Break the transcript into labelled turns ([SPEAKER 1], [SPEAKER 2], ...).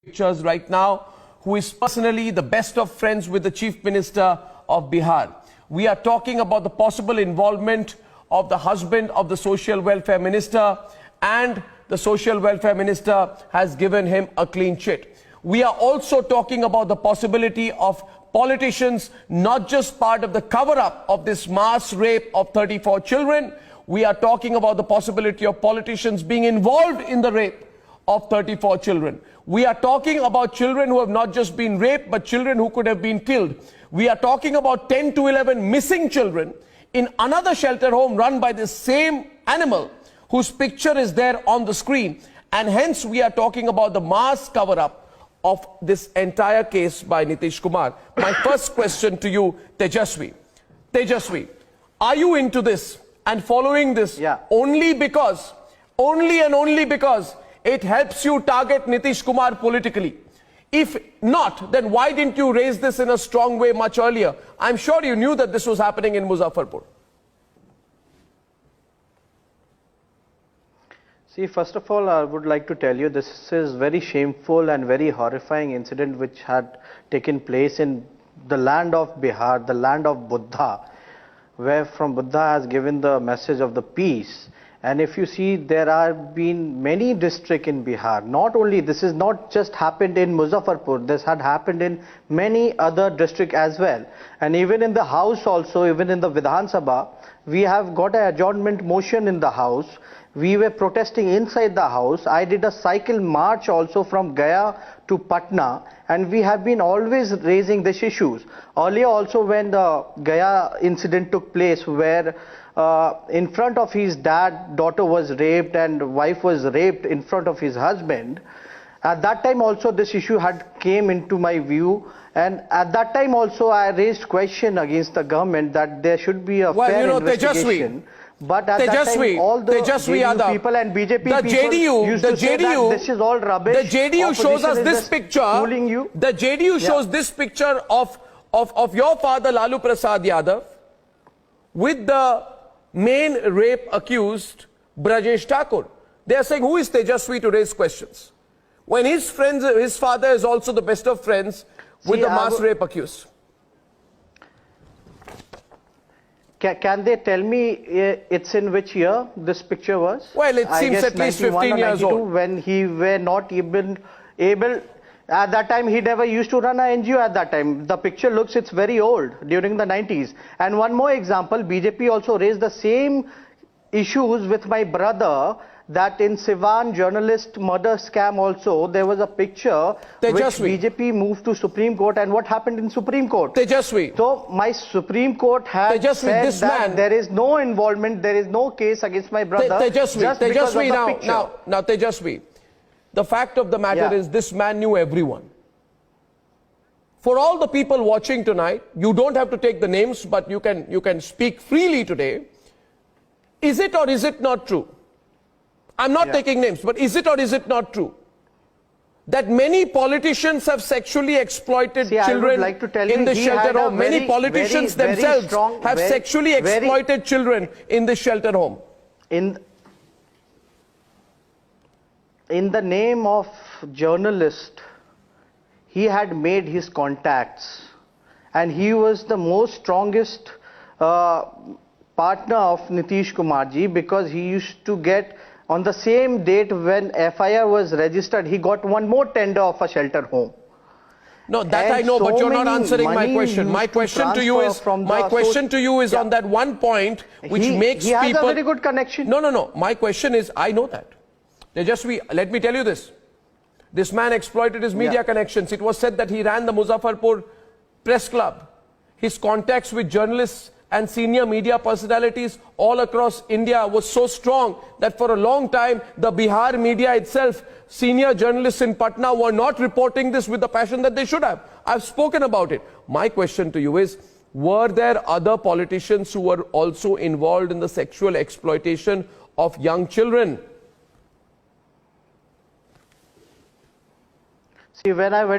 [SPEAKER 1] pictures right now, who is personally the best of friends with the Chief Minister of Bihar. We are talking about the possible involvement of the husband of the Social Welfare Minister, and the Social Welfare Minister has given him a clean chit. We are also talking about the possibility of politicians not just part of the cover-up of this mass rape of 34 children. We are talking about the possibility of politicians being involved in the rape of 34 children. We are talking about children who have not just been raped, but children who could have been killed. We are talking about 10 to 11 missing children in another shelter home run by the same animal whose picture is there on the screen. And hence we are talking about the mass cover-up of this entire case by Nitish Kumar. My first question to you, Tejasvi. Tejasvi, are you into this and following this only because it helps you target Nitish Kumar politically? If not, then why didn't you raise this in a strong way much earlier? I'm sure you knew that this was happening in Muzaffarpur.
[SPEAKER 2] See, first of all, I would like to tell you this is very shameful and very horrifying incident which had taken place in the land of Bihar, the land of Buddha, where from Buddha has given the message of the peace. And if you see, there have been many districts in Bihar. Not only, this is not just happened in Muzaffarpur, this had happened in many other districts as well. And even in the house also, even in the Vidhan Sabha, we have got an adjournment motion in the house. We were protesting inside the house. I did a cycle march also from Gaya to Patna, and we have been always raising these issues. Earlier also, when the Gaya incident took place, where in front of his dad, daughter was raped and wife was raped in front of his husband, at that time also this issue had came into my view, and at that time also I raised question against the government that there should be a fair investigation. But at that time, all the JDU people and BJP people used to say that this is all rubbish.
[SPEAKER 1] The JDU shows us this picture. The JDU shows this picture of your father Lalu Prasad Yadav with the main rape accused Brajesh Thakur. They are saying, who is Tejasvi to raise questions when his father is also the best of friends with the mass rape accused?
[SPEAKER 2] Can they tell me it's in which year this picture was?
[SPEAKER 1] Well, it seems at least 15 years old.
[SPEAKER 2] When he were not even able, at that time he never used to run an NGO at that time. The picture looks, it's very old, during the 90s. And one more example, BJP also raised the same issues with my brother, that in Sivan journalist murder scam also, there was a picture which BJP moved to Supreme Court, and what happened in Supreme Court?
[SPEAKER 1] Tejasvi.
[SPEAKER 2] So my Supreme Court has said that there is no involvement, there is no case against my brother.
[SPEAKER 1] Tejasvi, now Tejasvi, the fact of the matter is this man knew everyone. For all the people watching tonight, you don't have to take the names, but you can speak freely today. Is it or is it not true? I'm not taking names, but is it or is it not true that many politicians have sexually exploited children in the shelter home? Many politicians themselves have sexually exploited children in the shelter home.
[SPEAKER 2] In the name of journalist, he had made his contacts, and he was the most strongest partner of Nitish Kumar ji, because he used to get, on the same date when FIR was registered, he got one more tender of a shelter home.
[SPEAKER 1] No, that I know, but you're not answering my question. My question to you is, on that one point which makes people...
[SPEAKER 2] He has a very good connection.
[SPEAKER 1] No. My question is, I know that. Let me tell you this. This man exploited his media connections. It was said that he ran the Muzaffarpur Press Club. His contacts with journalists and senior media personalities all across India was so strong that for a long time, the Bihar media itself, senior journalists in Patna were not reporting this with the passion that they should have. I've spoken about it. My question to you is, were there other politicians who were also involved in the sexual exploitation of young children?
[SPEAKER 2] See, when I went